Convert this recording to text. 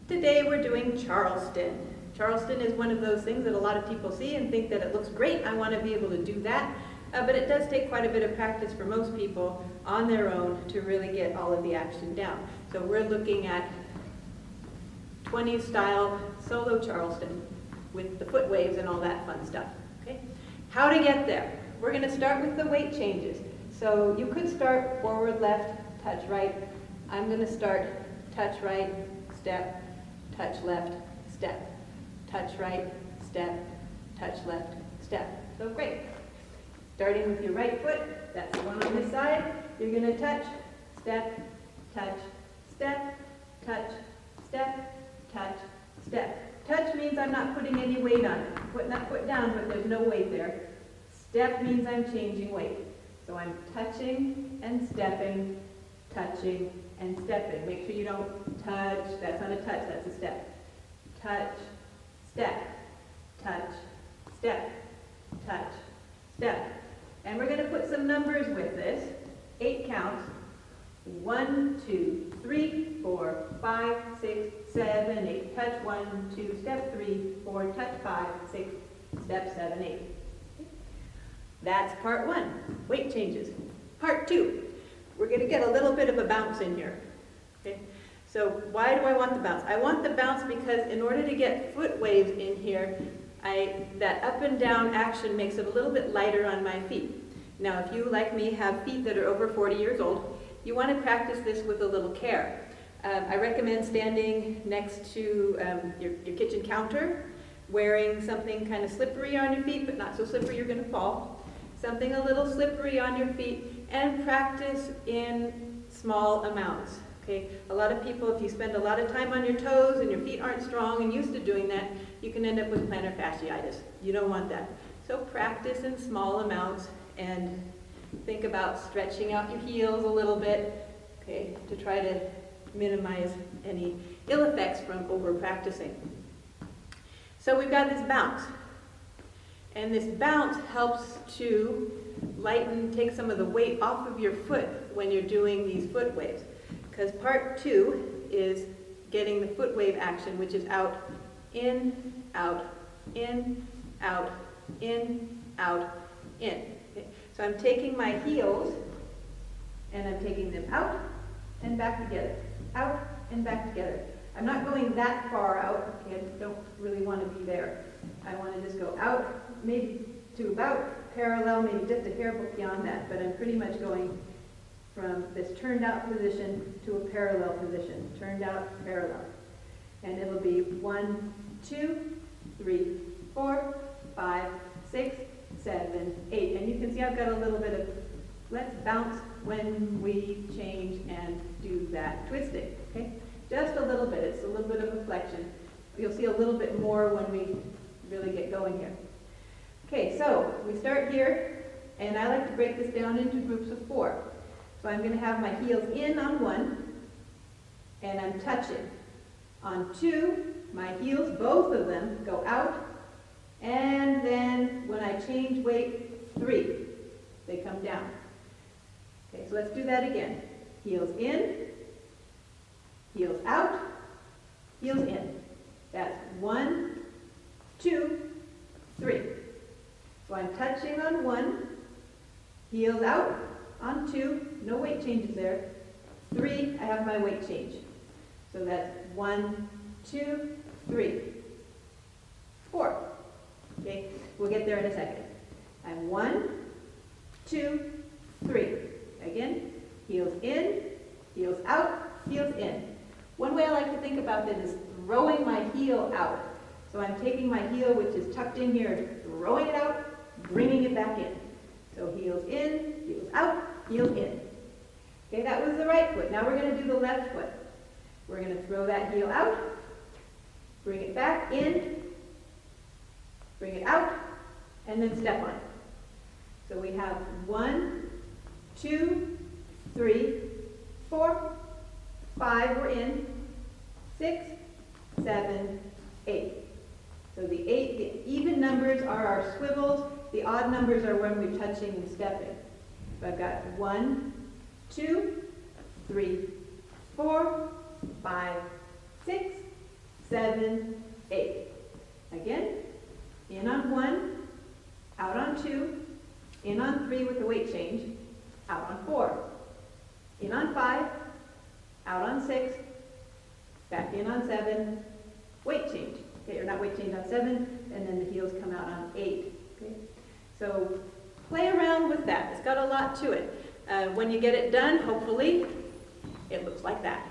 Today we're doing Charleston. Charleston is one of those things that a lot of people see and think that it looks great. I want to be able to do that. But it does take quite a bit of practice for most people on their own to really get all of the action down. So we're looking at 20s style solo Charleston with the foot waves and all that fun stuff. Okay? How to get there? We're going to start with the weight changes. So you could start forward, left, touch right. I'm going to start touch right, step, touch left, step, touch right, step, touch left, step. So great. Starting with your right foot, that's the one on this side, you're going to touch, step, touch, step, touch, step, touch, step. Touch means I'm not putting any weight on it. Putting that foot down, but there's no weight there. Step means I'm changing weight. So I'm touching and stepping, touching and stepping. Make sure you don't touch, that's not a touch, that's a step. Touch, step, touch, step, touch, step. And we're going to put some numbers with this. 8 counts. 1, 2, 3, 4, 5, 6, 7, 8. Touch 1, 2, step 3, 4, touch 5, 6, step 7, 8. That's part 1, weight changes. Part 2, we're going to get a little bit of a bounce in here. Okay? So why do I want the bounce? I want the bounce because in order to get foot waves in here, that up and down action makes it a little bit lighter on my feet. Now if you, like me, have feet that are over 40 years old, you want to practice this with a little care. I recommend standing next to your kitchen counter, wearing something kind of slippery on your feet, but not so slippery you're going to fall. Something a little slippery on your feet, and practice in small amounts. Okay? A lot of people, if you spend a lot of time on your toes and your feet aren't strong and used to doing that, you can end up with plantar fasciitis. You don't want that. So practice in small amounts and think about stretching out your heels a little bit, okay, to try to minimize any ill effects from over practicing. So we've got this bounce. And this bounce helps to take some of the weight off of your foot when you're doing these foot waves. Because part 2 is getting the foot wave action, which is out, in, out, in, out, in, out, in. Okay? So I'm taking my heels and I'm taking them out and back together, out and back together. I'm not going that far out, okay, I don't really want to be there. I want to just go out, maybe to about parallel, maybe just a hair beyond that, but I'm pretty much going from this turned out position to a parallel position, turned out, parallel. And it'll be 1, 2, 3, 4, 5, 6, 7, 8. And you can see I've got a little bit of, let's bounce when we change and do that twisting, okay? Just a little bit, it's a little bit of a flexion. You'll see a little bit more when we really get going here. Okay, so we start here, and I like to break this down into groups of 4. So I'm going to have my heels in on 1, and I'm touching. On 2, my heels, both of them, go out, and then when I change weight, 3, they come down. Okay, so let's do that again. Heels in, heels out, heels in. That's 1, 2, 3. So I'm touching on 1, heels out, on 2, no weight changes there. 3, I have my weight change. So that's 1, 2, 3, 4. Okay, we'll get there in a second. I'm 1, 2, 3. Again, heels in, heels out, heels in. One way I like to think about this is throwing my heel out. So I'm taking my heel, which is tucked in here, throwing it out, bringing it back in. So heels in, heels out, heels in. Okay, that was the right foot. Now we're going to do the left foot. We're going to throw that heel out, bring it back in, bring it out, and then step on it. So we have 1, 2, 3, 4, 5, we're in, 6, 7, 8. So the even numbers are our swivels, the odd numbers are when we're touching and stepping. So I've got 1, 2, 3, 4, 5, 6, 7, 8. Again, in on 1, out on 2, in on 3 with the weight change, out on 4, in on 5, out on 6, back in on 7, weight change. Okay, or not weight change on 7, and then the heels come out on 8. Okay? So play around with that. It's got a lot to it. When you get it done, hopefully, it looks like that.